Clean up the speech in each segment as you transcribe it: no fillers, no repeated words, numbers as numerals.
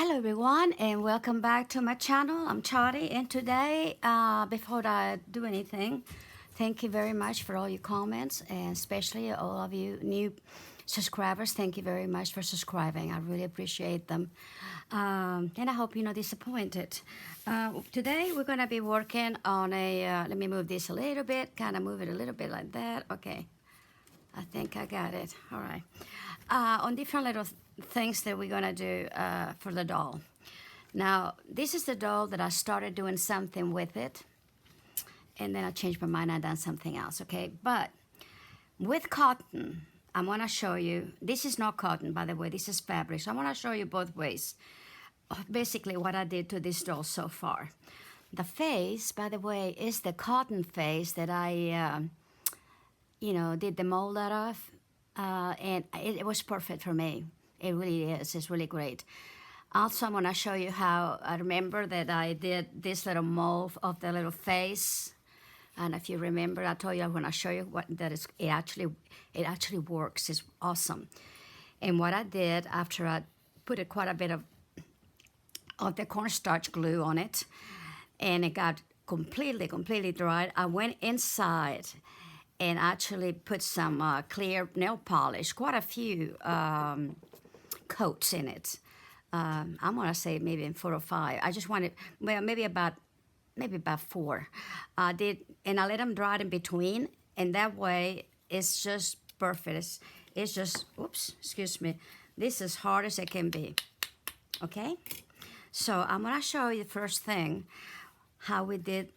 Hello everyone and welcome back to my channel. I'm Chari and today, before I do anything, thank you very much for all your comments and especially all of you new subscribers. Thank you very much for subscribing. I really appreciate them. And I hope you're not disappointed. Today we're going to be working on let me move this a little bit, kind of move it a little bit like that. Okay, I think I got it. All right. On different little things that we're going to do for the doll. Now, this is the doll that I started doing something with it, and then I changed my mind and done something else, okay? But with cotton, I'm going to show you, this is not cotton, by the way, this is fabric. So I'm going to show you both ways, basically what I did to this doll so far. The face, by the way, is the cotton face that I, did the mold out of. And it was perfect for me. It really is. It's really great. Also, I'm going to show you how I remember that I did this little mold of the little face. And if you remember, I told you I'm going to show you it actually works. It's awesome. And what I did after I put quite a bit of the cornstarch glue on it, and it got completely dried, I went inside and actually put some clear nail polish, quite a few coats in it. I'm gonna say maybe in 4 or 5. I just wanted, well, maybe about 4. I did, and I let them dry in between, and that way it's just perfect. It's just, oops, excuse me. This is hard as it can be. Okay, so I'm gonna show you the first thing how we did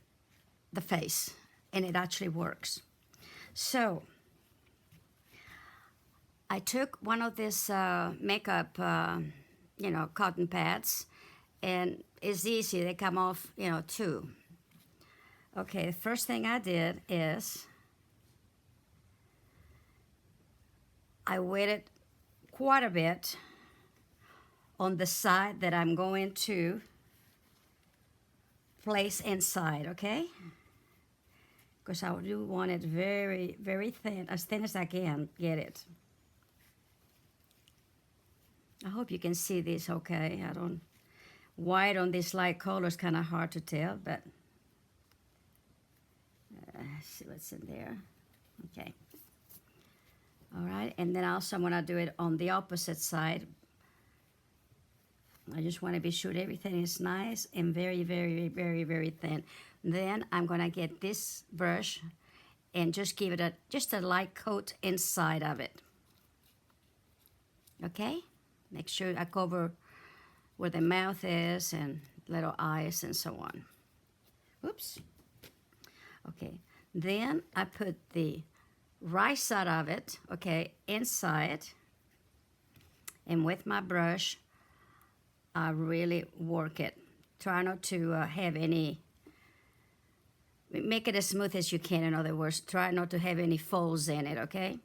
the face, and it actually works. So, I took one of these makeup, cotton pads, and it's easy, they come off, too. Okay, the first thing I did is I waited quite a bit on the side that I'm going to place inside, okay? Because I do want it very, very thin as I can get it. I hope you can see this okay. White on this light color is kind of hard to tell, but see what's in there. Okay. All right, and then also I'm gonna do it on the opposite side. I just want to be sure everything is nice and very, very, very, very thin. Then I'm gonna get this brush and just give it just a light coat inside of it. Okay? Make sure I cover where the mouth is and little eyes and so on. Oops. Okay. Then I put the right side of it, okay, inside. And with my brush, I really work it. Try not to have any, make it as smooth as you can, in other words. Try not to have any folds in it, okay?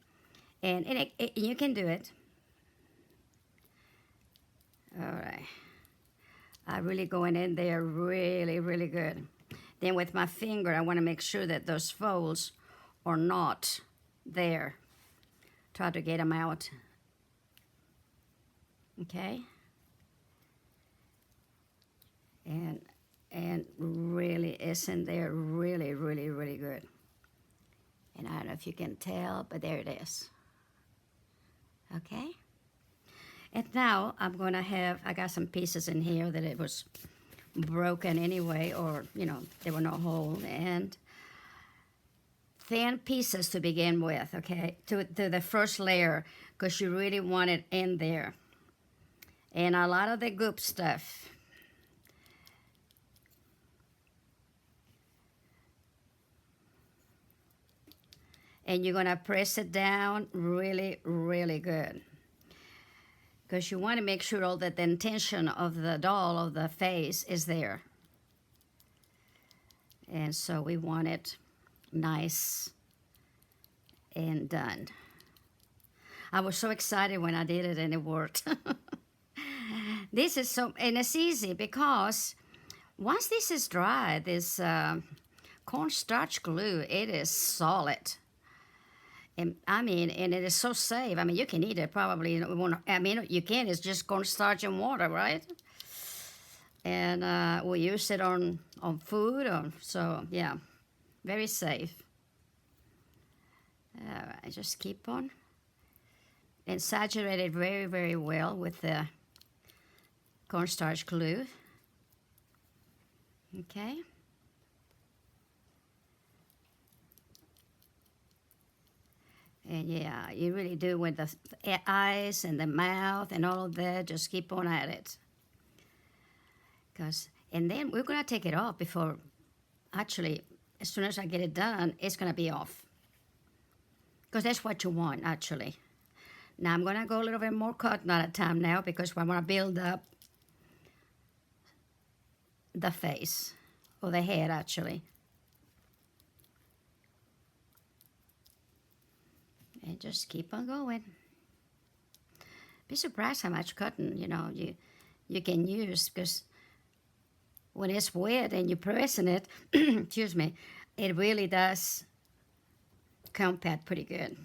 And you can do it. All right. I'm really going in there really, really good. Then with my finger, I want to make sure that those folds are not there. Try to get them out. Okay? And really is in there really, really, really good. And I don't know if you can tell, but there it is. Okay? And now I'm going to I got some pieces in here that it was broken anyway, or, there were no holes. And thin pieces to begin with, okay, to the first layer, because you really want it in there. And a lot of the goop stuff. And you're going to press it down really, really good. Because you want to make sure all that the intention of the doll, of the face, is there. And so we want it nice and done. I was so excited when I did it and it worked. This is and it's easy because once this is dry, this cornstarch glue, it is solid. And it is so safe. You can eat it probably. You can. It's just cornstarch and water, right? And we use it on food, or so yeah, very safe. I just keep on and saturate it very, very well with the cornstarch glue. Okay. And yeah, you really do with the eyes and the mouth and all of that. Just keep on at it. And then we're gonna take it off before, actually, as soon as I get it done, it's gonna be off. Because that's what you want, actually. Now I'm gonna go a little bit more cotton at a time now because I wanna build up the face, or the head, actually. And just keep on going. Be surprised how much cotton, you can use, because when it's wet and you're pressing it, excuse me, it really does compact pretty good.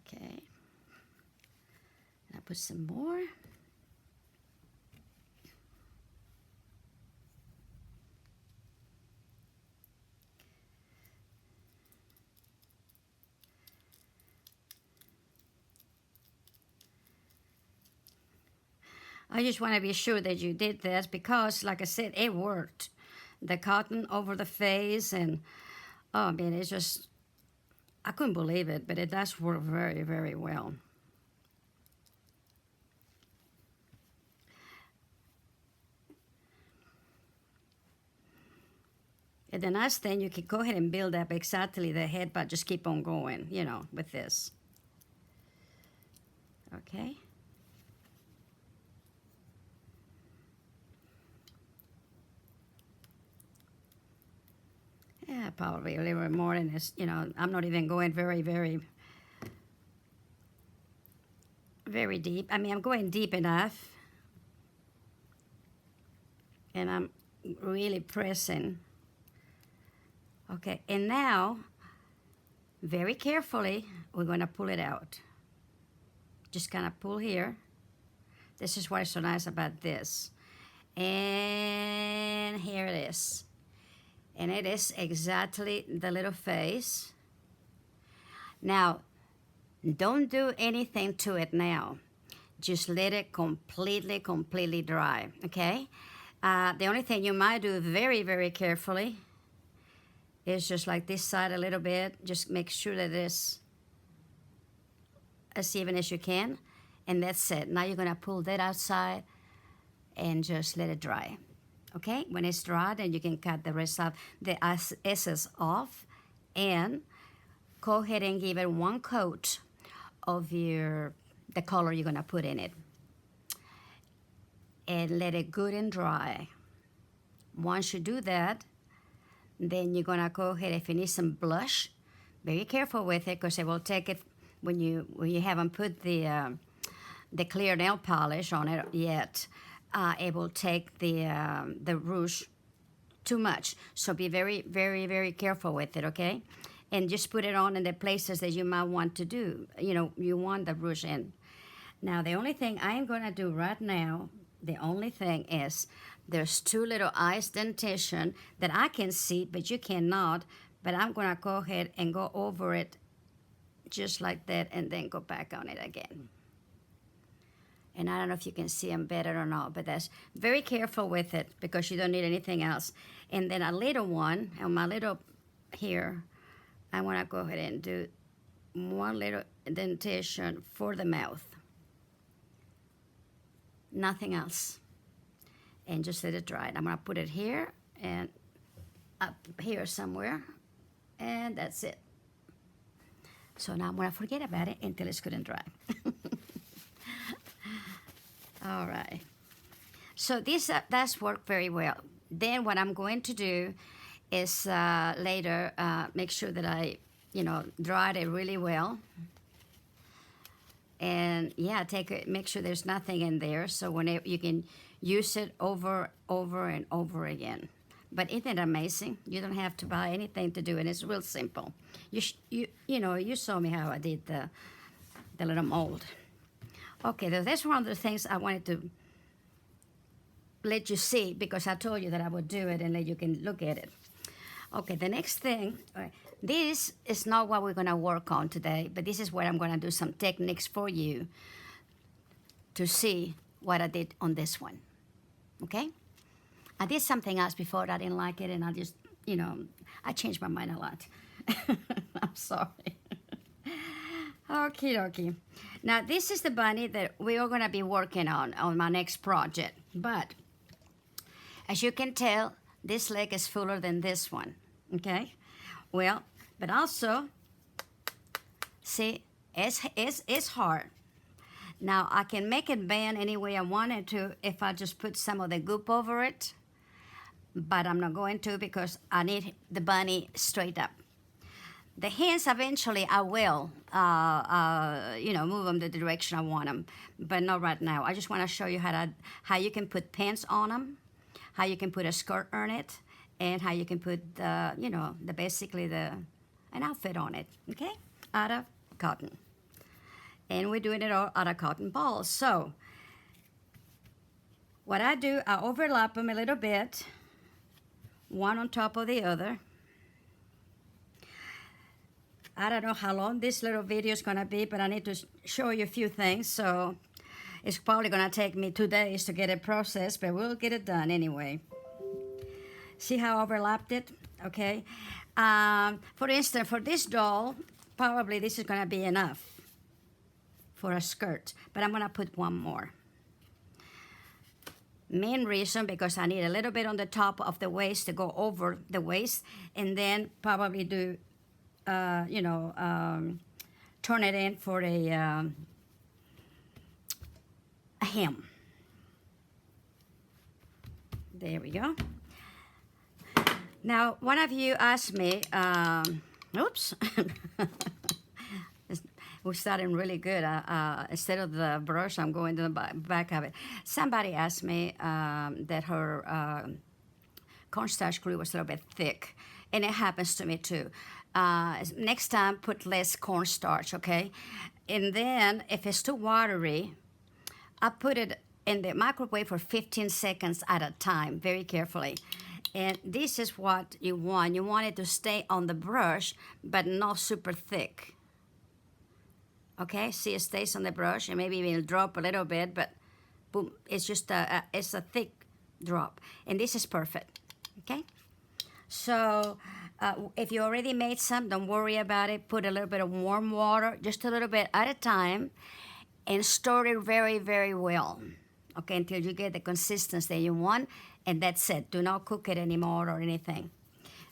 Okay. I'll put some more. I just want to be sure that you did this because, like I said, it worked. The cotton over the face, and oh man, it's just, I couldn't believe it, but it does work very, very well. And the nice thing, you can go ahead and build up exactly the head, but just keep on going, with this. Okay. Yeah, probably a little bit more than this. I'm not even going very, very, very deep. I mean, I'm going deep enough. And I'm really pressing. Okay, and now, very carefully, we're going to pull it out. Just kind of pull here. This is what's so nice about this. And here it is. And it is exactly the little face. Now, don't do anything to it now. Just let it completely dry, okay? The only thing you might do very, very carefully is just like this side a little bit. Just make sure that it's as even as you can. And that's it. Now you're going to pull that outside and just let it dry. Okay? When it's dry, then you can cut the rest of the excess off and go ahead and give it one coat of the color you're going to put in it. And let it good and dry. Once you do that, then you're going to go ahead, if you need some blush, very careful with it because it will take it when you haven't put the clear nail polish on it yet. It will take the rouge too much. So be very, very, very careful with it, okay? And just put it on in the places that you might want to do. You want the rouge in. Now, the only thing I'm going to do right now, the only thing is there's two little eyes dentation that I can see, but you cannot. But I'm going to go ahead and go over it just like that and then go back on it again. And I don't know if you can see them better or not, but that's very careful with it because you don't need anything else. And then a little one, on my little here, I want to go ahead and do one little indentation for the mouth. Nothing else. And just let it dry. I'm going to put it here and up here somewhere. And that's it. So now I'm going to forget about it until it's good and dry. All right. So this does work very well. Then what I'm going to do is later make sure that I, dried it really well. And yeah, make sure there's nothing in there. So whenever you can use it over and over again. But isn't it amazing? You don't have to buy anything to do it. It's real simple. You saw me how I did the little mold. Okay, that's one of the things I wanted to let you see, because I told you that I would do it and then you can look at it. Okay, the next thing, this is not what we're going to work on today, but this is where I'm going to do some techniques for you to see what I did on this one. Okay? I did something else before that I didn't like it, and I just, I changed my mind a lot. I'm sorry. Okie dokie. Now, this is the bunny that we are going to be working on my next project. But, as you can tell, this leg is fuller than this one, okay? Well, but also, see, it's hard. Now, I can make it bend any way I wanted to if I just put some of the goop over it, but I'm not going to because I need the bunny straight up. The hands, eventually, I will, move them the direction I want them, but not right now. I just want to show you how you can put pants on them, how you can put a skirt on it, and how you can put, basically an outfit on it, okay, out of cotton. And we're doing it all out of cotton balls. So, what I do, I overlap them a little bit, one on top of the other. I don't know how long this little video is going to be, but I need to show you a few things. So it's probably going to take me 2 days to get it processed, but we'll get it done anyway. See how I overlapped it? Okay. For instance, for this doll, probably this is going to be enough for a skirt, but I'm going to put one more. Main reason, because I need a little bit on the top of the waist to go over the waist, and then probably do turn it in for a hem. There we go. Now, one of you asked me, oops, we're starting really good. Instead of the brush, I'm going to the back of it. Somebody asked me that her cornstarch glue was a little bit thick, and it happens to me too. Next time, put less cornstarch, okay? And then, if it's too watery, I put it in the microwave for 15 seconds at a time, very carefully. And this is what you want. You want it to stay on the brush, but not super thick. Okay, see, it stays on the brush, and maybe it'll drop a little bit, but boom, it's just it's a thick drop. And this is perfect, okay? So, if you already made some, don't worry about it. Put a little bit of warm water, just a little bit at a time, and stir it very, very well, okay, until you get the consistency that you want, and that's it. Do not cook it anymore or anything,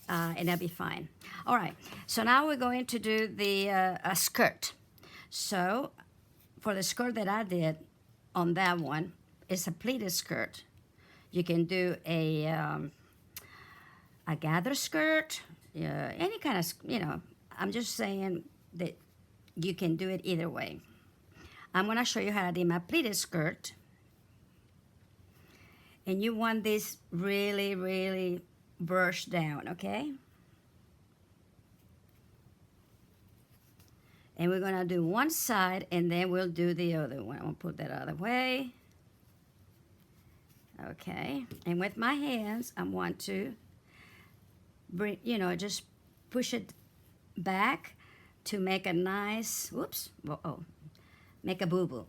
and that'll be fine. All right, so now we're going to do the skirt. So, for the skirt that I did on that one, it's a pleated skirt. You can do a gather skirt, any kind of, I'm just saying that you can do it either way. I'm going to show you how I did my pleated skirt. And you want this really, really brushed down, okay? And we're going to do one side, and then we'll do the other one. I'm going to put that other way. Okay. And with my hands, I want to bring, just push it back to make a nice, whoops, make a boo-boo.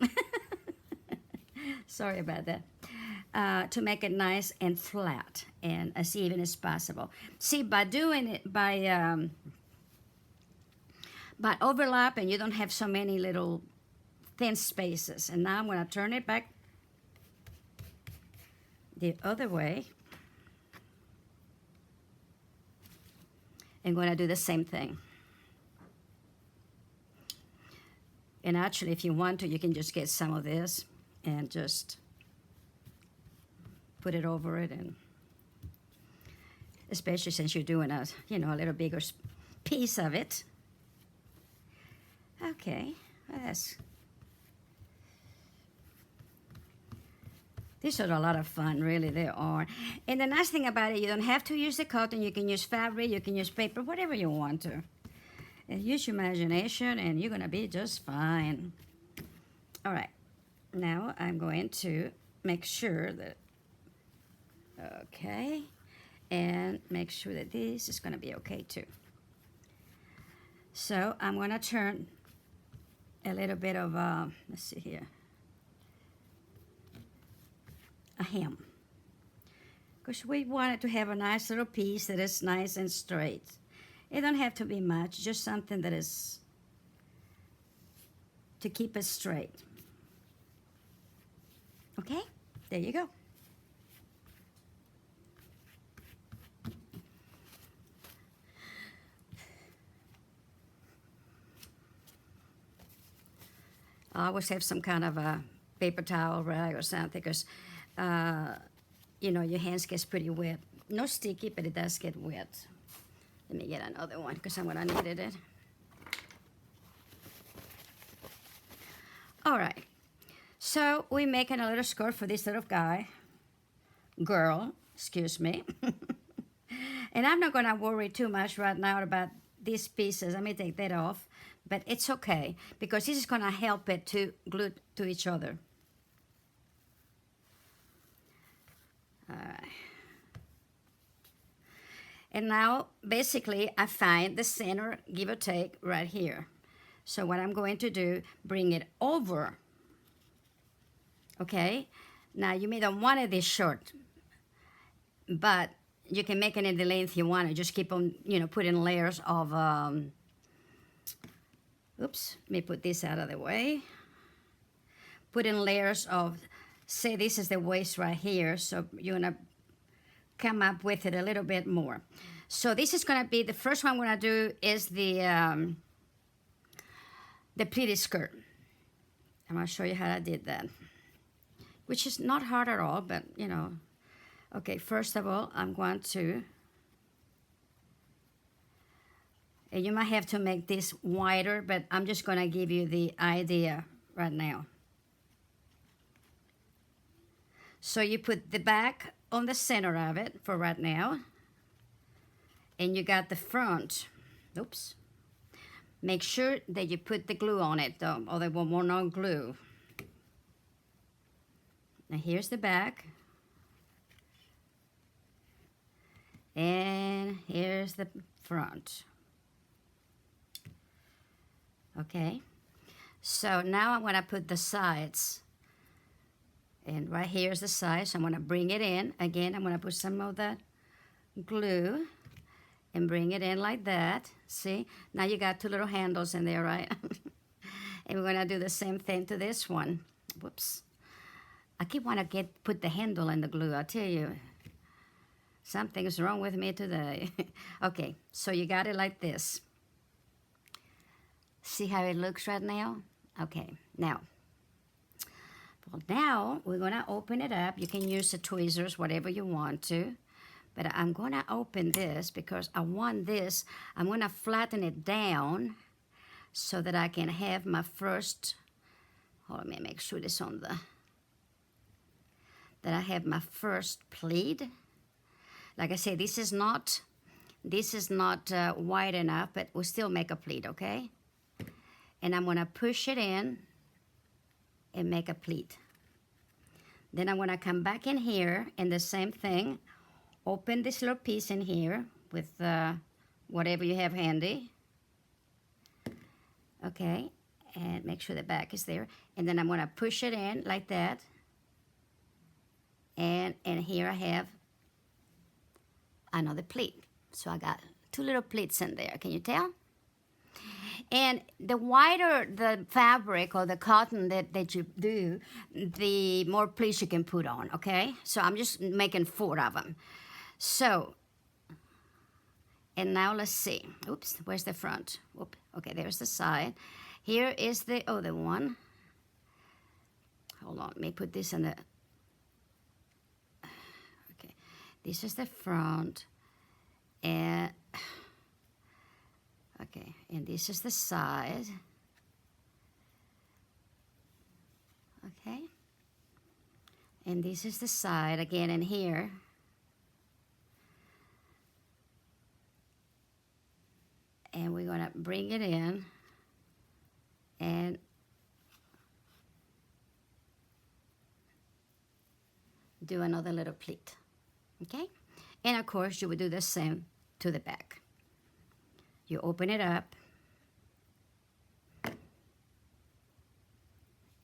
Sorry about that. To make it nice and flat and as even as possible. See, by doing it, by overlapping, you don't have so many little thin spaces. And now I'm going to turn it back the other way. I'm going to do the same thing. And actually, if you want to, you can just get some of this and just put it over it, and especially since you're doing a little bigger piece of it. Okay, These are a lot of fun, really, they are. And the nice thing about it, you don't have to use the cotton. You can use fabric, you can use paper, whatever you want to. And use your imagination, and you're going to be just fine. All right. Now I'm going to make sure that, okay, and make sure that this is going to be okay too. So I'm going to turn a little bit of, let's see here, a hem. Because we wanted to have a nice little piece that is nice and straight. It don't have to be much, just something that is to keep it straight. Okay, there you go. I always have some kind of a paper towel rag or something because, you know, your hands gets pretty wet. No sticky, but it does get wet. Let me get another one because I'm going to need it. All right. So we're making a little skirt for this little guy. Girl, excuse me. And I'm not going to worry too much right now about these pieces. Let me take that off. But it's okay because this is going to help it to glue to each other. All right. And now, basically, I find the center, give or take, right here. So what I'm going to do, bring it over. Okay? Now, you may not want it this short, but you can make it in the length you want. Just keep on, you know, putting layers of, oops, let me put this out of the way. Put in layers of, say this is the waist right here, so you're gonna come up with it a little bit more. So this is gonna be, the first one I'm gonna do is the pleated skirt. I'm gonna show you how I did that, which is not hard at all, but you know. Okay, first of all, I'm going to, and you might have to make this wider, but I'm just gonna give you the idea right now. So you put the back on the center of it for right now, and you got the front. Oops. Make sure that you put the glue on it though, or there will be no glue. Now here's the back. And here's the front. Okay. So now I'm going to put the sides. And right here's the side. So I'm going to bring it in. Again, I'm going to put some of the glue and bring it in like that. See? Now you got two little handles in there, right? And we're going to do the same thing to this one. Whoops. I keep wanting to put the handle in the glue. I tell you, something's wrong with me today. Okay, so you got it like this. See how it looks right now? Okay, now. Well, now we're going to open it up. You can use the tweezers, whatever you want to. But I'm going to open this because I want this. I'm going to flatten it down so that I can have my first, let me make sure this on the, that I have my first pleat. Like I say, this is not wide enough, but we'll still make a pleat, okay? And I'm gonna push it in and make a pleat. Then I'm gonna come back in here and the same thing, open this little piece in here with whatever you have handy. Okay, and make sure the back is there. And then I'm gonna push it in like that. And here I have another pleat. So I got two little pleats in there. Can you tell? And the wider the fabric or the cotton that you do, the more pleats you can put on, okay? So I'm just making 4 of them. So, and now let's see. Oops, where's the front? Whoop. Okay, there's the side. Here is the other one. Hold on, let me put this in the, okay. This is the front. And, okay, and this is the side. Okay. And this is the side again in here. And we're gonna bring it in and do another little pleat, okay? And of course, you would do the same to the back. You open it up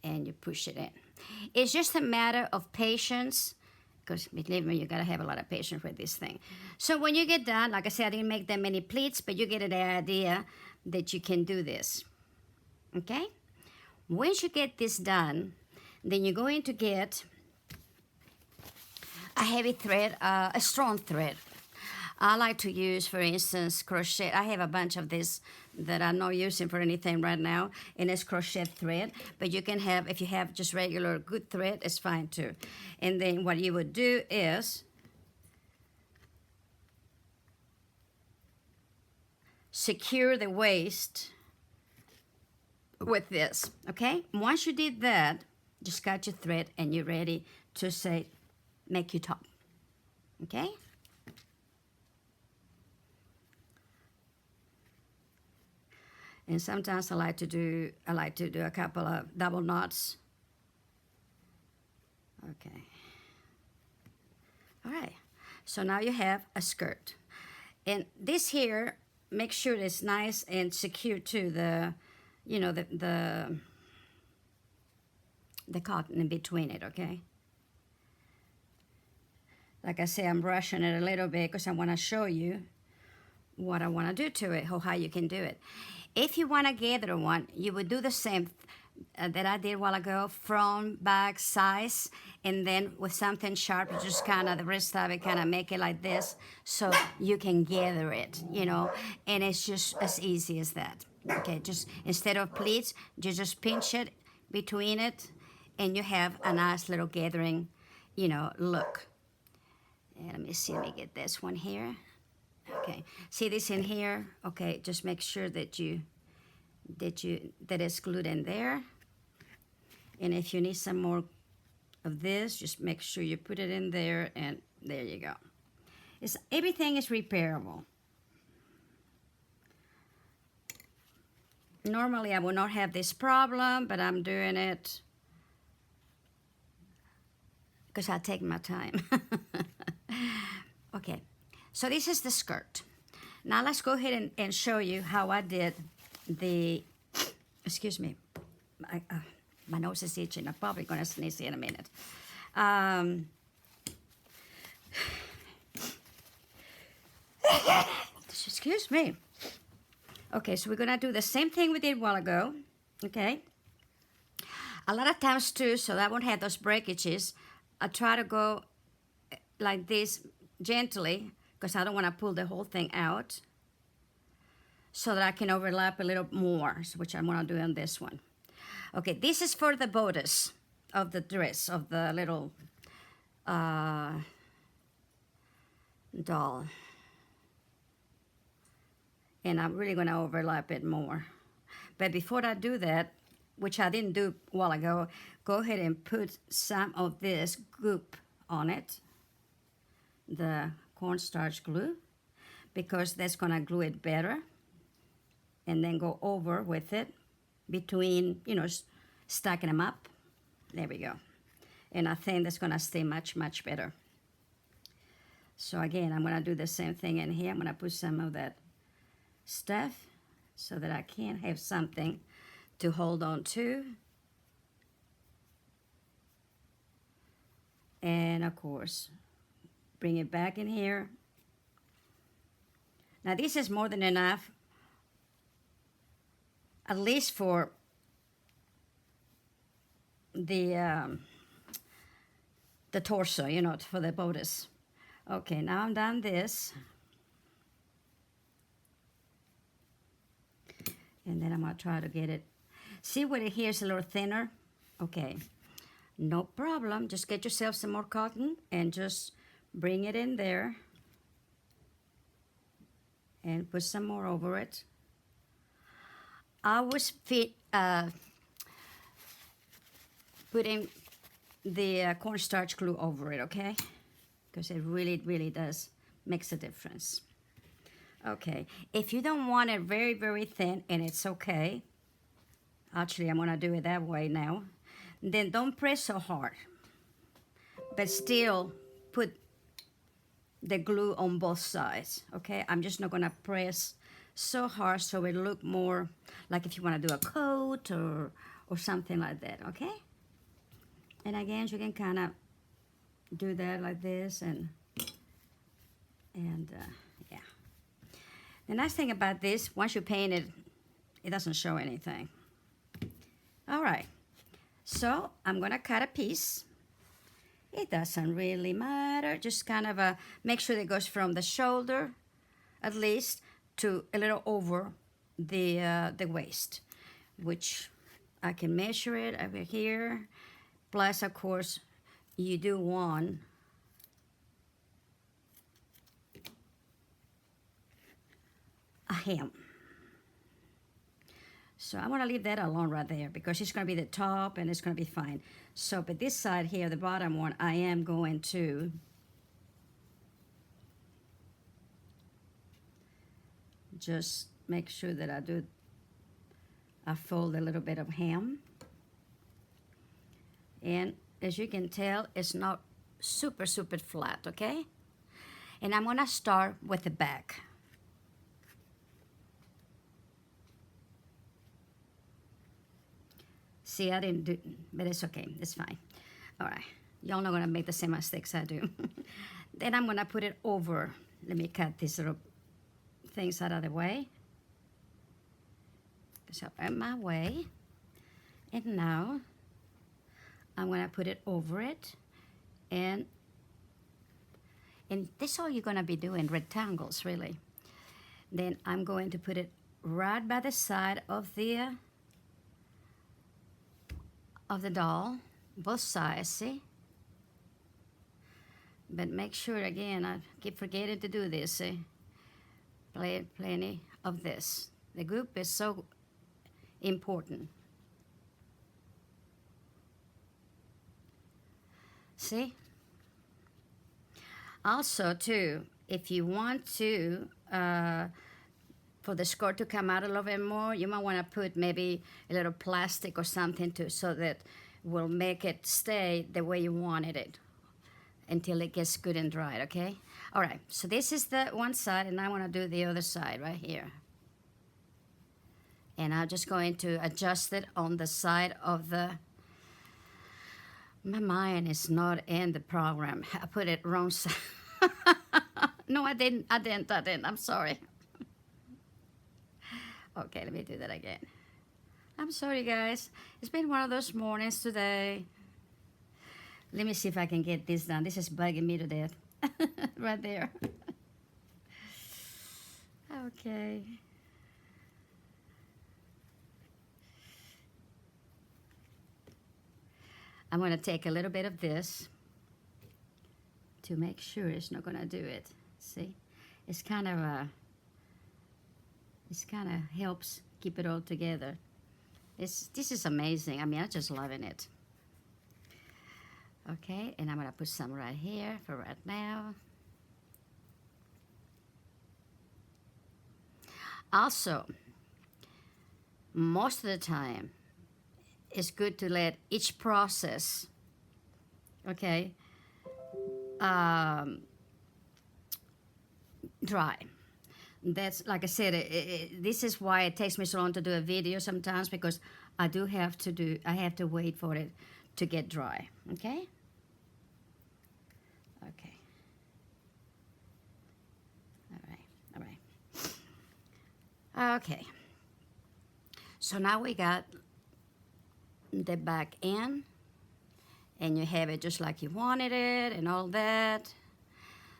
and you push it in. It's just a matter of patience, because believe me, you gotta have a lot of patience with this thing. So when you get done, like I said, I didn't make that many pleats, but you get the idea that you can do this, okay? Once you get this done, then you're going to get a heavy thread, a strong thread. I like to use, for instance, crochet. I have a bunch of this that I'm not using for anything right now, and it's crochet thread. But you can have, if you have just regular good thread, it's fine too. And then what you would do is secure the waist with this, okay? Once you did that, just got your thread and you're ready to say, make your top, okay? And sometimes I like to do a couple of double knots. Okay. All right. So now you have a skirt. And this here, make sure it's nice and secure to the, you know, the cotton in between it, okay? Like I say, I'm brushing it a little bit because I want to show you what I want to do to it, or how you can do it. If you want to gather one, you would do the same that I did a while ago, front, back, size, and then with something sharp, you just kind of, the wrist of it, kind of make it like this, so you can gather it, you know, and it's just as easy as that. Okay, just instead of pleats, you just pinch it between it, and you have a nice little gathering, you know, look. And let me see, let me get this one here. Okay, see this in here? Okay, just make sure that it's glued in there. And if you need some more of this, just make sure you put it in there, and there you go. Everything is repairable. Normally I would not have this problem, but I'm doing it because I take my time. Okay. So this is the skirt. Now let's go ahead and show you how I did the, excuse me, my nose is itching. I'm probably going to sneeze in a minute. Excuse me. Okay, so we're going to do the same thing we did a while ago, okay? A lot of times too, so that I won't have those breakages, I try to go like this gently, because I don't want to pull the whole thing out, so that I can overlap a little more, which I'm going to do on this one. Okay, this is for the bodice of the dress, of the little doll. And I'm really going to overlap it more. But before I do that, which I didn't do a while ago, go ahead and put some of this goop on it, the cornstarch glue, because that's going to glue it better. And then go over with it between, you know, stacking them up. There we go. And I think that's going to stay much, much better. So again, I'm going to do the same thing in here. I'm going to put some of that stuff so that I can have something to hold on to. And of course, bring it back in here. Now this is more than enough, at least for the torso, you know, for the bodice. Okay, now I'm done this. And then I'm going to try to get it. See where it here is a little thinner? Okay, no problem. Just get yourself some more cotton and just bring it in there. And put some more over it. I was putting the cornstarch glue over it, okay? Because it really, really does makes a difference. Okay, if you don't want it very, very thin, and it's okay, actually I'm gonna do it that way now, then don't press so hard, but still put the glue on both sides, okay? I'm just not gonna press so hard so it look more like if you wanna do a coat or something like that, okay? And again, you can kind of do that like this and yeah. The nice thing about this, once you paint it, it doesn't show anything. All right, so I'm gonna cut a piece. It doesn't really matter, just kind of make sure it goes from the shoulder, at least, to a little over the waist, which I can measure it over here. Plus, of course, you do want a hem. So I'm gonna leave that alone right there because it's gonna be the top and it's gonna be fine. So, but this side here, the bottom one, I am going to just make sure that I fold a little bit of hem. And as you can tell, it's not super, super flat, okay? And I'm gonna start with the back. See, I didn't do, but it's okay, it's fine. All right, y'all not gonna make the same mistakes I do. Then I'm gonna put it over. Let me cut these little things out of the way. So out my way. And now I'm gonna put it over it. And this all you're gonna be doing, rectangles really. Then I'm going to put it right by the side of the doll, both sides, see? But make sure, again, I keep forgetting to do this, see? Plenty of this. The group is so important. See? Also, too, if you want to, for the skirt to come out a little bit more, you might want to put maybe a little plastic or something to so that will make it stay the way you wanted it until it gets good and dry, okay? All right, so this is the one side, and I want to do the other side right here. And I'm just going to adjust it on the side of the... My mind is not in the program. I put it wrong side. No, I didn't. I'm sorry. Okay, let me do that again. I'm sorry, guys. It's been one of those mornings today. Let me see if I can get this done. This is bugging me to death. Right there. Okay. I'm going to take a little bit of this to make sure it's not going to do it. See? It's kind of helps keep it all together. This is amazing. I mean, I'm just loving it. Okay, and I'm going to put some right here for right now. Also, most of the time, it's good to let each process, okay, dry. That's, like I said, this is why it takes me so long to do a video sometimes, because I have to wait for it to get dry, okay? Okay. All right. Okay. So now we got the back end, and you have it just like you wanted it and all that.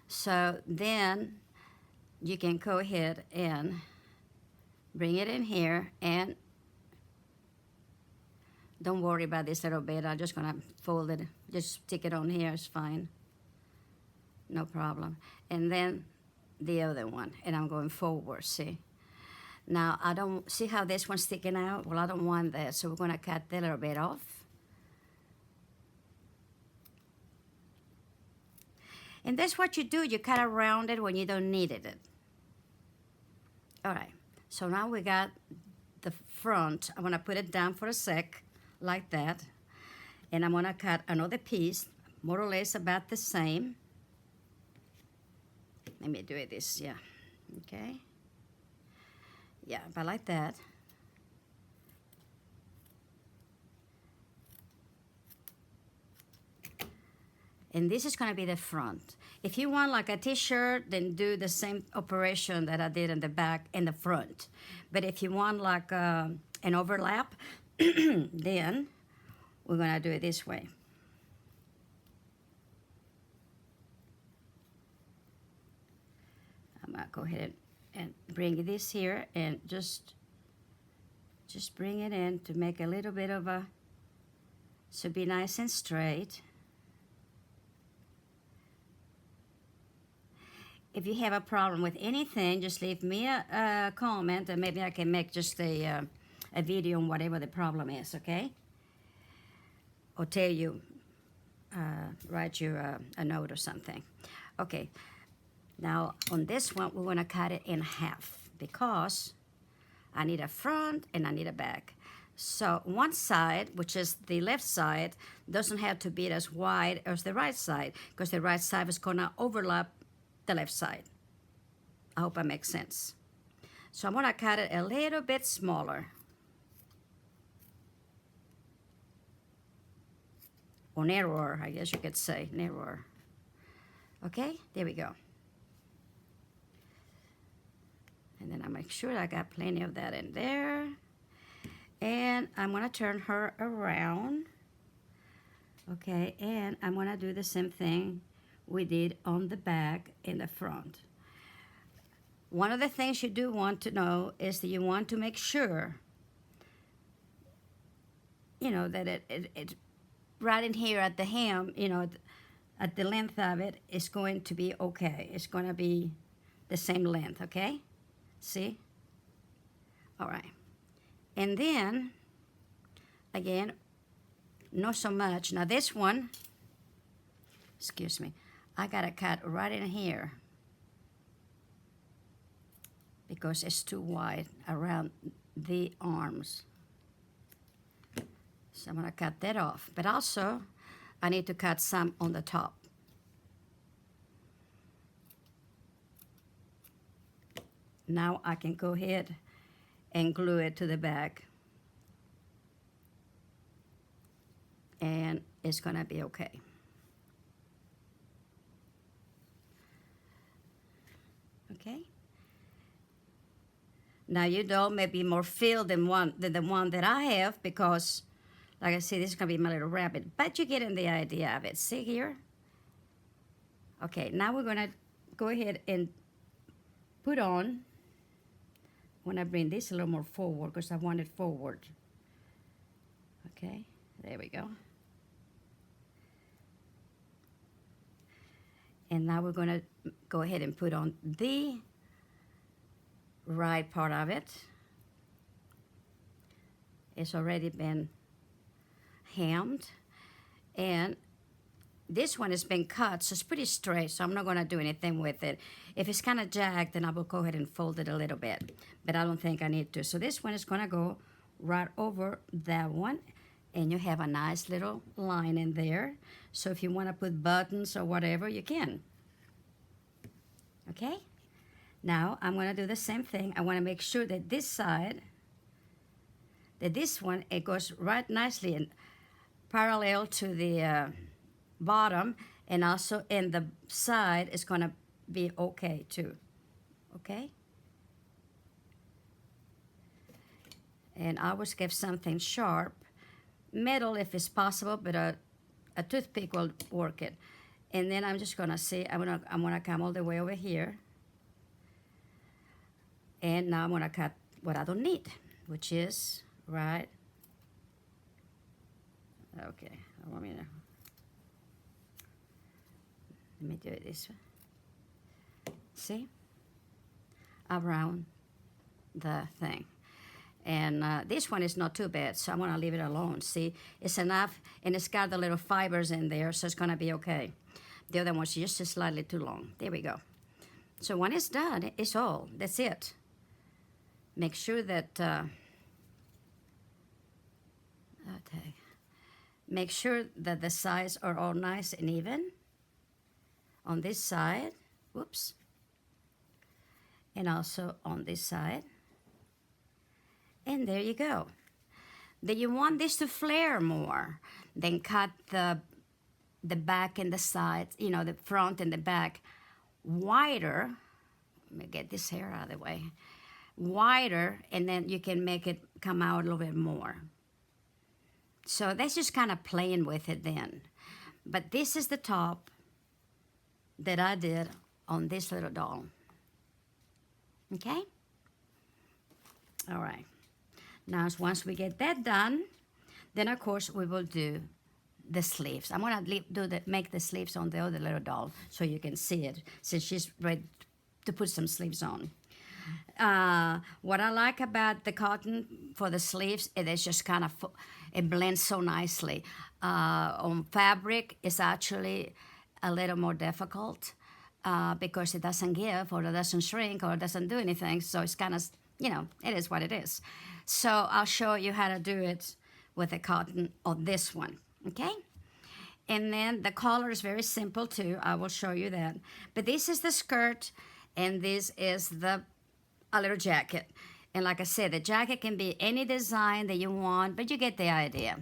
So then you can go ahead and bring it in here, and don't worry about this little bit. I'm just gonna fold it, just stick it on here, it's fine. No problem. And then the other one, and I'm going forward, see? Now, I don't, see how this one's sticking out? Well, I don't want that, so we're gonna cut that little bit off. And that's what you do. You cut around it when you don't need it. All right. So now we got the front. I'm going to put it down for a sec, like that. And I'm going to cut another piece, more or less about the same. Let me do it this, yeah. Okay. Yeah, about like that. And this is going to be the front. If you want like a t-shirt, then do the same operation that I did in the back and the front. But if you want like an overlap, then we're going to do it this way. I'm going to go ahead and bring this here and just bring it in to make a little bit of a, so be nice and straight. If you have a problem with anything, just leave me a comment, and maybe I can make just a video on whatever the problem is, okay? Or tell you, write you a note or something. Okay, now on this one, we're gonna cut it in half because I need a front and I need a back. So one side, which is the left side, doesn't have to be as wide as the right side, because the right side is gonna overlap the left side. I hope that makes sense. So I'm gonna cut it a little bit smaller. Or narrower, I guess you could say, narrower. Okay, there we go. And then I make sure I got plenty of that in there. And I'm gonna turn her around. Okay, and I'm gonna do the same thing we did on the back and the front. One of the things you do want to know is that you want to make sure, you know, that it right in here at the hem, you know, at the length of it is going to be okay. It's going to be the same length, okay? See? All right. And then, again, not so much. Now this one, excuse me, I gotta cut right in here because it's too wide around the arms. So I'm gonna cut that off. But also, I need to cut some on the top. Now I can go ahead and glue it to the back. And it's gonna be okay. Okay. Now you know maybe more fill than the one that I have, because like I said, this is gonna be my little rabbit, but you get in the idea of it. See here? Okay, now we're gonna go ahead and put on, when I bring this a little more forward because I want it forward. Okay, there we go. And now we're gonna go ahead and put on the right part of it. It's already been hemmed, and this one has been cut, so it's pretty straight, so I'm not gonna do anything with it. If it's kind of jagged, then I will go ahead and fold it a little bit, but I don't think I need to. So this one is gonna go right over that one, and you have a nice little line in there. So if you wanna put buttons or whatever, you can. Okay? Now I'm gonna do the same thing. I wanna make sure that this side, that this one, it goes right nicely and parallel to the bottom, and also in the side is gonna be okay too. Okay? And I always give something sharp, metal if it's possible, but a toothpick will work it. And then I'm just gonna see, I'm gonna come all the way over here. And now I'm gonna cut what I don't need, which is right. Okay, let me do it this way. See? Around the thing. And this one is not too bad, so I'm gonna leave it alone. See, it's enough, and it's got the little fibers in there, so it's gonna be okay. The other one's just slightly too long. There we go. So when it's done, it's all. That's it. Make sure that, okay. Make sure that the sides are all nice and even on this side. Whoops. And also on this side. And there you go. Then you want this to flare more. Then cut the back and the sides, you know, the front and the back wider. Let me get this hair out of the way. Wider, and then you can make it come out a little bit more. So that's just kind of playing with it then. But this is the top that I did on this little doll. Okay? All right. Now, once we get that done, then of course we will do the sleeves. I'm gonna make the sleeves on the other little doll so you can see it, since she's ready to put some sleeves on. What I like about the cotton for the sleeves, it is just kind of, it blends so nicely. On fabric, it's actually a little more difficult because it doesn't give or it doesn't shrink or it doesn't do anything. So it's kind of, you know, it is what it is. So I'll show you how to do it with the cotton on this one, okay? And then the color is very simple too. I will show you that. But this is the skirt and this is a little jacket. And like I said, the jacket can be any design that you want, but you get the idea.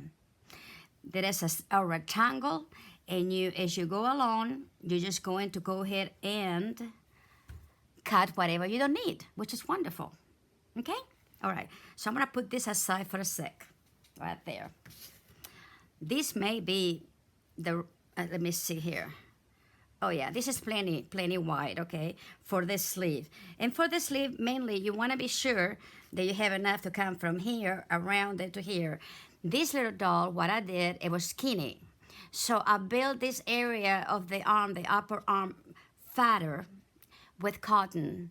There is a rectangle, and as you go along, you're just going to go ahead and cut whatever you don't need, which is wonderful. Okay? All right. So I'm going to put this aside for a sec, right there. This may be let me see here. Oh yeah, this is plenty wide, okay, for this sleeve. And for the sleeve, mainly, you want to be sure that you have enough to come from here, around it to here. This little doll, what I did, it was skinny. So I built this area of the arm, the upper arm, fatter with cotton,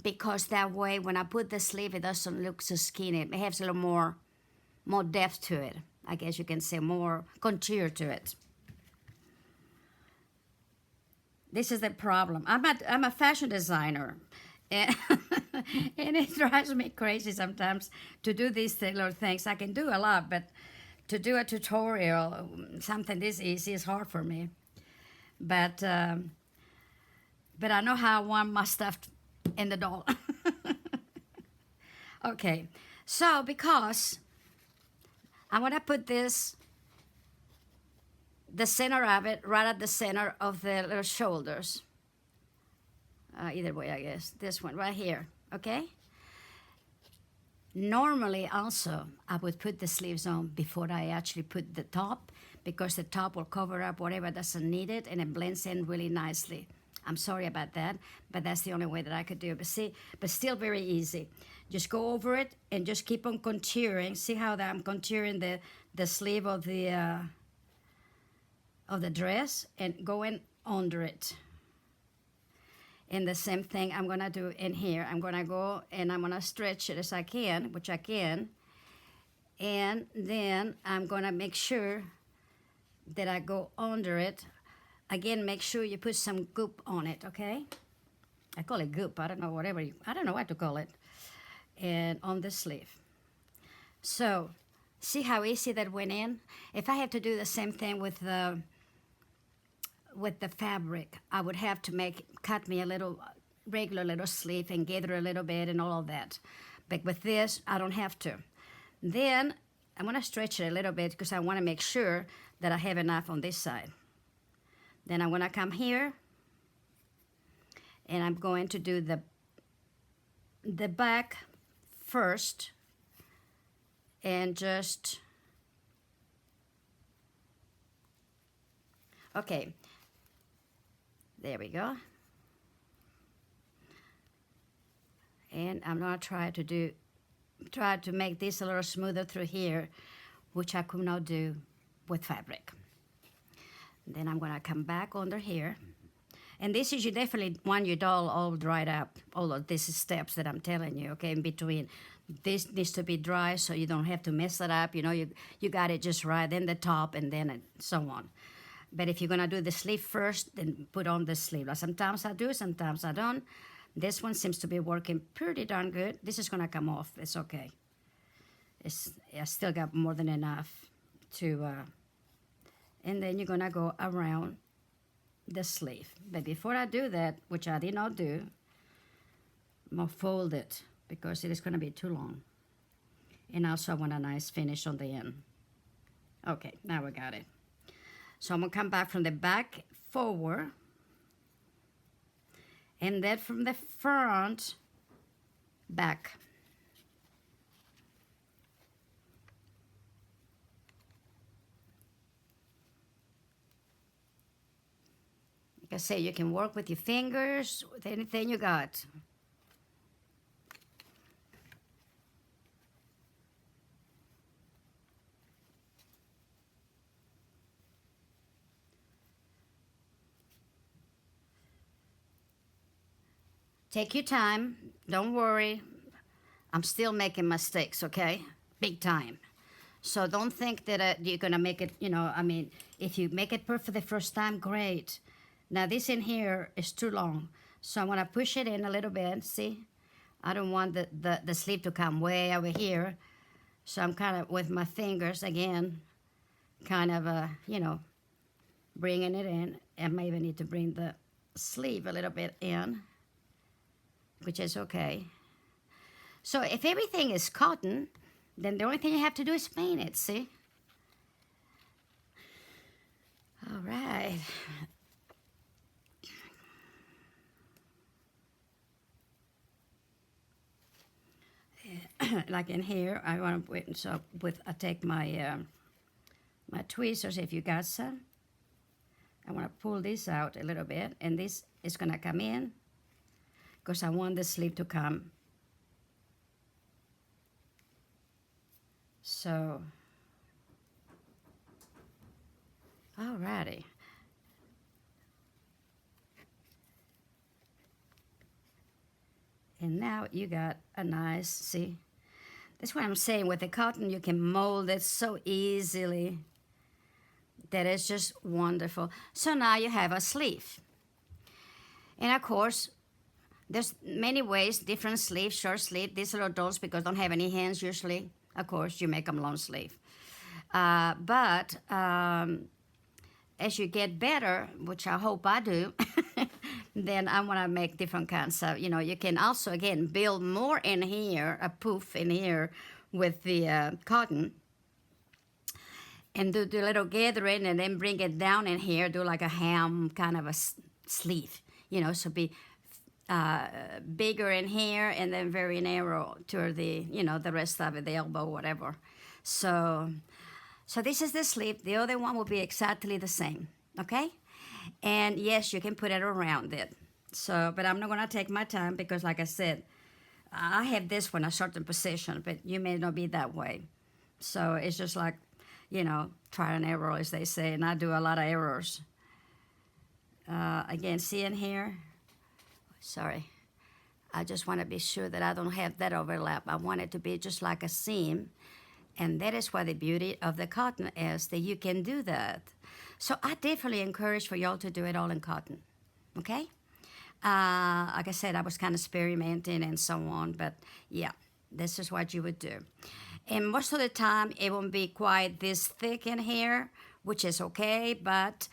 because that way, when I put the sleeve, it doesn't look so skinny. It has a little more depth to it. I guess you can say more contour to it. This is the problem. I'm a fashion designer, and, and it drives me crazy sometimes to do these little things. I can do a lot, but to do a tutorial, something this easy, is hard for me. But I know how I want my stuff in the doll. Okay, so because I want to put this, the center of it, right at the center of the little shoulders. Either way, I guess. This one right here, okay? Normally, also, I would put the sleeves on before I actually put the top, because the top will cover up whatever doesn't need it, and it blends in really nicely. I'm sorry about that, but that's the only way that I could do it. But see, but still very easy. Just go over it and just keep on contouring. See how that I'm contouring the sleeve of the dress and going under it. And the same thing I'm gonna do in here. I'm gonna go and I'm gonna stretch it as I can, which I can. And then I'm gonna make sure that I go under it. Again, make sure you put some goop on it, okay? I call it goop, I don't know, I don't know what to call it. And on the sleeve. So, see how easy that went in? If I had to do the same thing with the fabric, I would have to cut me a little regular little sleeve and gather a little bit and all of that. But with this, I don't have to. Then I'm gonna stretch it a little bit because I wanna make sure that I have enough on this side. Then I'm gonna come here and I'm going to do the back first and just, okay. There we go. And I'm gonna try to make this a little smoother through here, which I could not do with fabric. Then I'm gonna come back under here. And this is, you definitely want your doll all dried up, all of these steps that I'm telling you, okay, in between. This needs to be dry so you don't have to mess it up, you know, you got it just right, then the top and then so on. But if you're gonna do the sleeve first, then put on the sleeve. Like sometimes I do, sometimes I don't. This one seems to be working pretty darn good. This is gonna come off, it's okay. I still got more than enough to, and then you're gonna go around the sleeve. But before I do that, which I did not do, I'm gonna fold it because it is gonna be too long. And also I want a nice finish on the end. Okay, now we got it. So I'm gonna come back from the back forward, and then from the front back. Like I say, you can work with your fingers, with anything you got. Take your time, don't worry. I'm still making mistakes, okay? Big time. So don't think that you're gonna make it, I mean, if you make it perfect the first time, great. Now this in here is too long. So I'm gonna push it in a little bit, see? I don't want the sleeve to come way over here. So I'm kind of, with my fingers again, kind of, bringing it in. I maybe need to bring the sleeve a little bit in, which is okay. So if everything is cotton, then the only thing you have to do is paint it, see? All right. Like in here, I want to put, so I take my my tweezers, if you got some. I want to pull this out a little bit, and this is gonna come in because I want the sleeve to come. So, alrighty. And now you got a nice, see? That's what I'm saying, with the cotton you can mold it so easily. That is just wonderful. So now you have a sleeve. And of course, there's many ways, different sleeves, short sleeve. These little dolls, because don't have any hands usually, of course, you make them long sleeve. But as you get better, which I hope I do, then I want to make different kinds of, you can also, again, build more in here, a poof in here with the cotton, and do the little gathering, and then bring it down in here, do like a ham kind of a sleeve, so be bigger in here and then very narrow toward the, the rest of it, the elbow, whatever. So this is the sleeve. The other one will be exactly the same, okay? And yes, you can put it around it. So, but I'm not gonna take my time because, like I said, I have this one a certain position, but you may not be that way. So it's just like, try and error, as they say, and I do a lot of errors. Again, see in here? Sorry. I just want to be sure that I don't have that overlap. I want it to be just like a seam. And that is why the beauty of the cotton is that you can do that. So I definitely encourage for y'all to do it all in cotton, okay? Like I said, I was kind of experimenting and so on, but yeah, this is what you would do. And most of the time, it won't be quite this thick in here, which is okay, but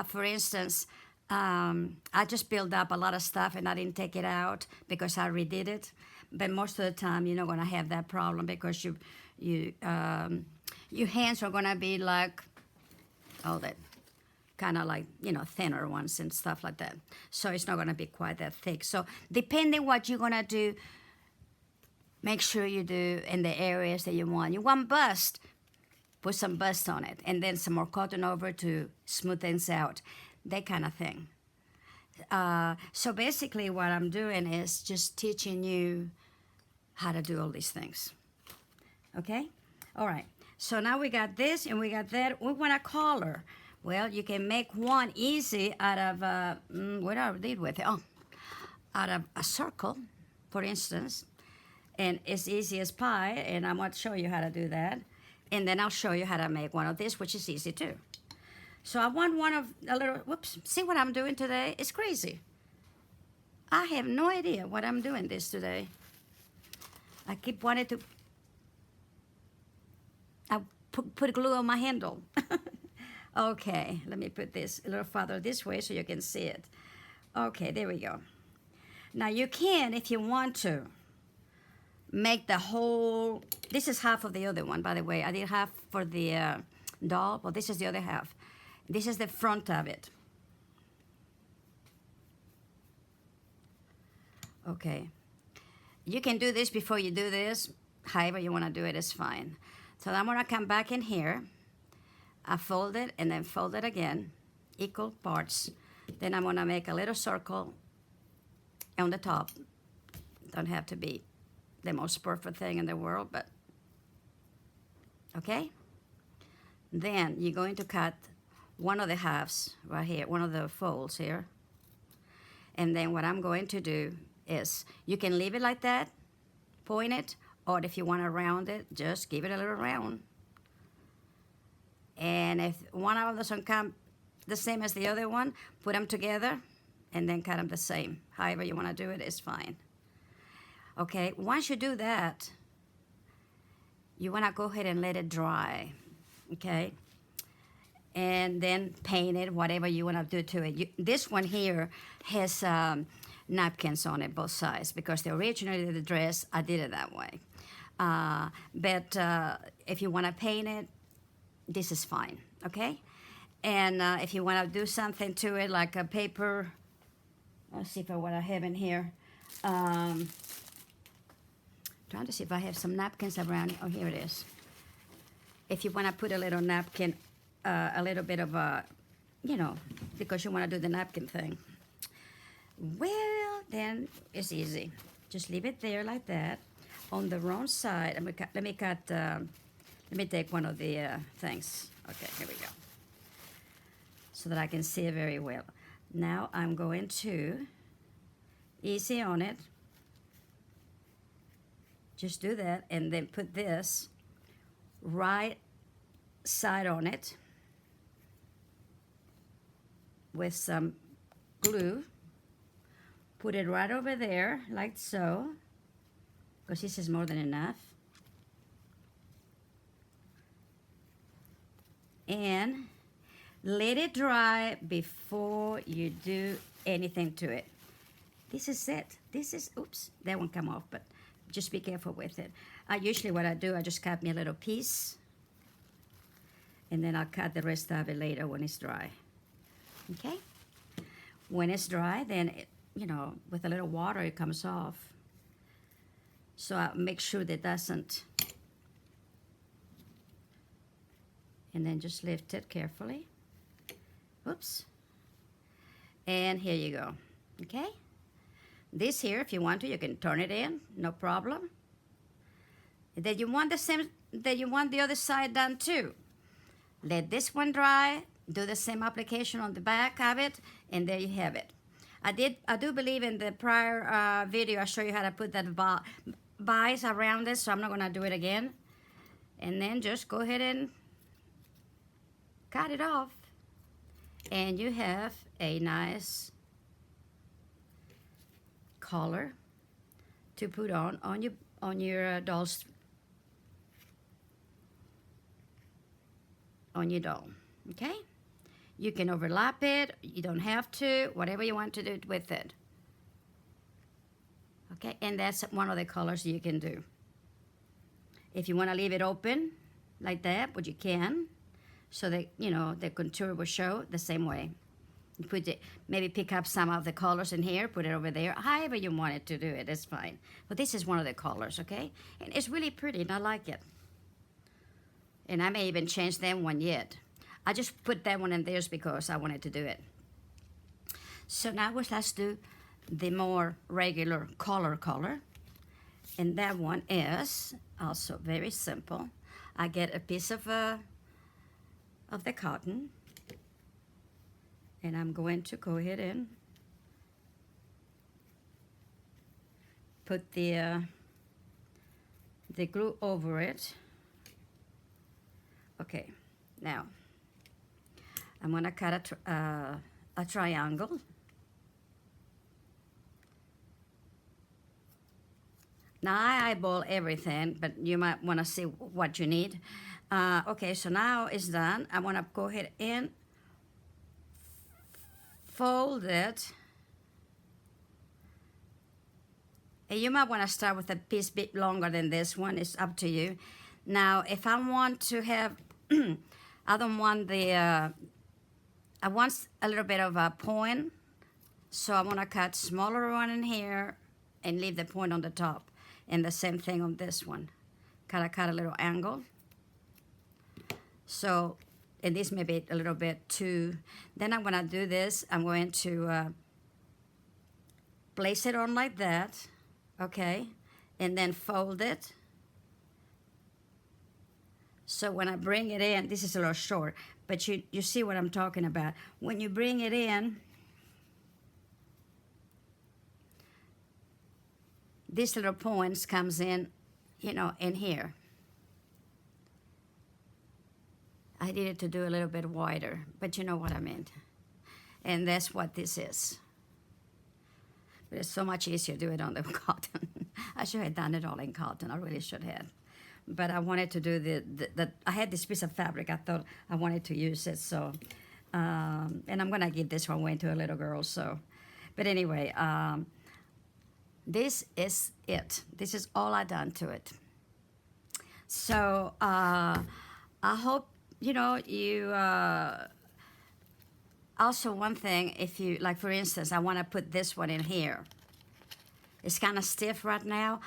for instance, I just built up a lot of stuff and I didn't take it out because I redid it. But most of the time, you're not going to have that problem because your hands are going to be like all that kind of like, thinner ones and stuff like that. So it's not going to be quite that thick. So depending what you're going to do, make sure you do in the areas that you want. You want bust, put some bust on it, and then some more cotton over to smooth things out, that kind of thing. So basically what I'm doing is just teaching you how to do all these things. Okay? All right. So now we got this and we got that. We want a collar. Well, you can make one easy out of, what I did with it? Oh, out of a circle, for instance. And it's easy as pie, and I'm going to show you how to do that. And then I'll show you how to make one of this, which is easy too. So I want one of a little, whoops, see what I'm doing today? It's crazy. I have no idea what I'm doing this today. I keep wanting to, I put glue on my handle. Okay, let me put this a little farther this way so you can see it. Okay, there we go. Now you can, if you want to, make the whole, this is half of the other one, by the way. I did half for the doll, but this is the other half. This is the front of it. Okay. You can do this before you do this. However you want to do it is fine. So I'm going to come back in here. I fold it and then fold it again, equal parts. Then I'm going to make a little circle on the top. Don't have to be the most perfect thing in the world, but okay? Then you're going to cut one of the halves right here, one of the folds here. And then what I'm going to do is, you can leave it like that, point it, or if you want to round it, just give it a little round. And if one of them doesn't come the same as the other one, put them together and then cut them the same. However you want to do it is fine. Okay, once you do that, you want to go ahead and let it dry, okay? And then paint it, whatever you want to do to it. This one here has napkins on it, both sides, because originally the dress, I did it that way. But if you want to paint it, this is fine, okay? And if you want to do something to it, like a paper, let's see if what I have in here. Trying to see if I have some napkins around. Oh, here it is. If you want to put a little napkin, a little bit of a, you know, because you want to do the napkin thing. Well, then it's easy. Just leave it there like that. On the wrong side, let me take one of the things. Okay, here we go. So that I can see it very well. Now I'm going to, easy on it. Just do that and then put this right side on it with some glue. Put it right over there like so, because this is more than enough. And let it dry before you do anything to it. This is it. This is, oops, that won't come off, but just be careful with it. Usually what I do, I just cut me a little piece, and then I'll cut the rest of it later when it's dry. Okay? When it's dry, then, you know, with a little water, it comes off. So I make sure that doesn't. And then just lift it carefully. Oops. And here you go. Okay? This here, if you want to, you can turn it in, no problem. Then you want the same, then you want the other side done too. Let this one dry, do the same application on the back of it, and there you have it. I do believe in the prior video I showed you how to put that bias around it, so I'm not gonna do it again. And then just go ahead and cut it off, and you have a nice collar to put on your doll's, on your doll. Okay, you can overlap it, you don't have to, whatever you want to do with it. Okay, and that's one of the colors you can do. If you want to leave it open like that, but you can, so that, you know, the contour will show the same way. You put it, maybe pick up some of the colors in here, put it over there, however you want it to do it, it's fine. But this is one of the colors, okay? And it's really pretty, and I like it. And I may even change that one yet. I just put that one in there because I wanted to do it. So now let's do the more regular color. And that one is also very simple. I get a piece of the cotton, and I'm going to go ahead and put the glue over it. Okay, now I'm going to cut a triangle. Now I eyeball everything, but you might want to see what you need. Okay, so now it's done. I want to go ahead and fold it. And you might want to start with a piece bit longer than this one. It's up to you. Now, if I want to have, I don't want I want a little bit of a point. So I want to cut smaller one in here and leave the point on the top. And the same thing on this one. Cut a little angle. So, and this may be a little bit too. Then I'm going to do this. I'm going to place it on like that. Okay. And then fold it. So when I bring it in, this is a little short, but you see what I'm talking about. When you bring it in, these little points comes in, you know, in here. I needed to do a little bit wider, but you know what I meant. And that's what this is. But it's so much easier to do it on the cotton. I should have done it all in cotton. I really should have. But I wanted to do I had this piece of fabric. I thought I wanted to use it. So, and I'm going to give this one away to a little girl. So, but anyway, this is it. This is all I done to it. So I hope, you know, you, also one thing, if you, like for instance, I want to put this one in here. It's kind of stiff right now.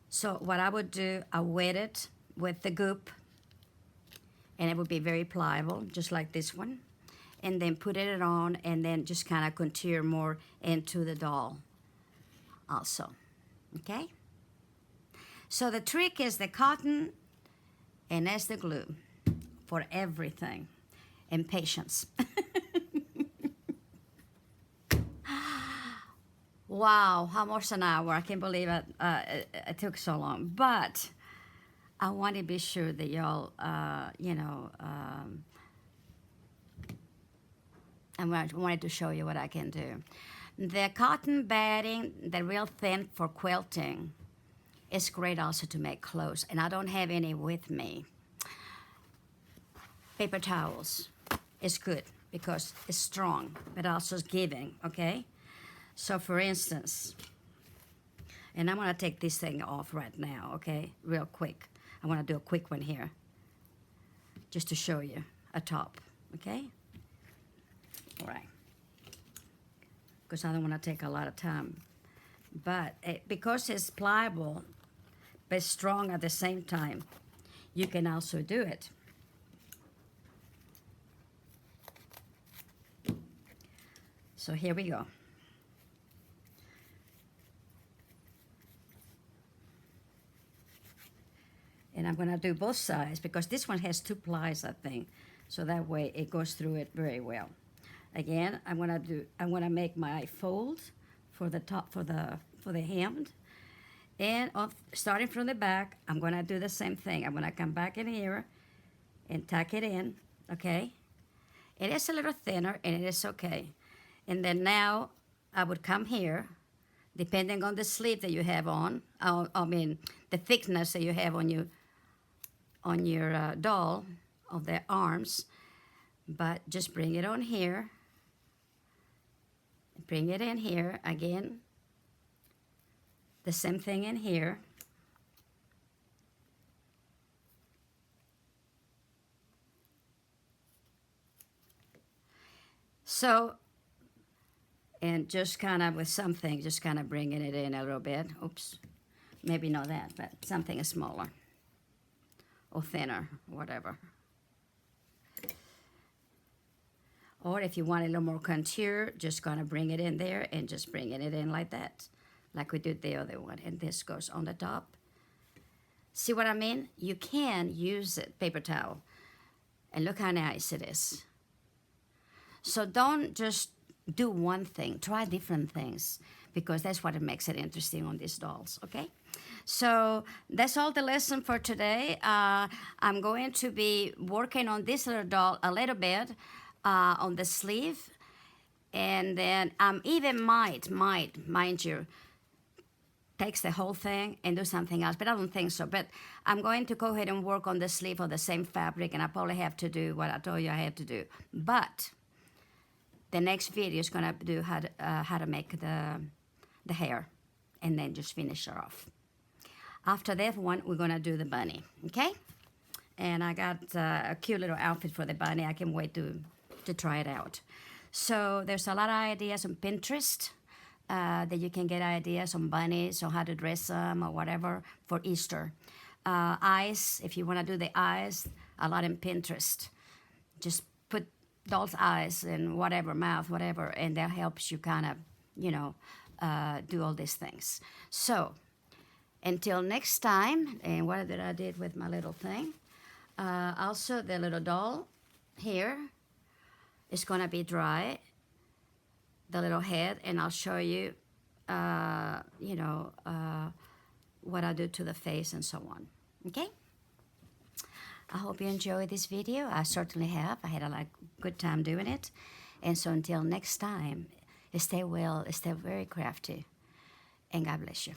So what I would do, I wet it with the goop, and it would be very pliable, just like this one. And then put it on, and then just kind of contour more into the doll also, okay? So the trick is the cotton, and that's the glue for everything, and patience. Wow, almost an hour. I can't believe it took so long. But I want to be sure that y'all, you know, I wanted to show you what I can do. The cotton batting, the real thin for quilting, is great also to make clothes. And I don't have any with me. Paper towels is good because it's strong, but also it's giving, okay? So for instance, and I'm going to take this thing off right now, okay, real quick. I want to do a quick one here, just to show you a top, okay? All right, because I don't want to take a lot of time. But because it's pliable, but strong at the same time, you can also do it. So here we go. And I'm going to do both sides because this one has 2 plies, I think. So that way it goes through it very well. Again, I'm going to make my fold for the top, for the hem. And starting from the back, I'm going to do the same thing. I'm going to come back in here and tuck it in, okay? It is a little thinner, and it is okay. And then now I would come here, depending on the sleeve that you have on, I mean, the thickness that you have on your doll, of the arms, but just bring it on here, bring it in here, again, the same thing in here, so, and just kind of with something, just kind of bringing it in a little bit, oops, maybe not that, but something smaller, or thinner, whatever. Or if you want a little more contour, just gonna bring it in there and just bringing it in like that, like we did the other one. And this goes on the top. See what I mean? You can use it, paper towel. And look how nice it is. So don't just do one thing. Try different things, because that's what makes it interesting on these dolls, okay? So that's all the lesson for today. I'm going to be working on this little doll a little bit. on the sleeve. And then even might, mind you, takes the whole thing and do something else, but I don't think so. But I'm going to go ahead and work on the sleeve of the same fabric, and I probably have to do what I told you I have to do. But the next video is gonna do how to make the hair, and then just finish her off. After that one, we're gonna do the bunny, okay? And I got a cute little outfit for the bunny. I can't wait to try it out. So there's a lot of ideas on Pinterest that you can get ideas on bunnies or how to dress them or whatever for Easter. Eyes, if you want to do the eyes, a lot in Pinterest. Just put doll's eyes and whatever, mouth, whatever, and that helps you kind of, do all these things. So until next time, and what did I did with my little thing? Also, the little doll here is going to be dry, the little head, and I'll show you, what I do to the face and so on. Okay? I hope you enjoyed this video. I certainly have. I had a good time doing it. And so until next time, stay well, stay very crafty, and God bless you.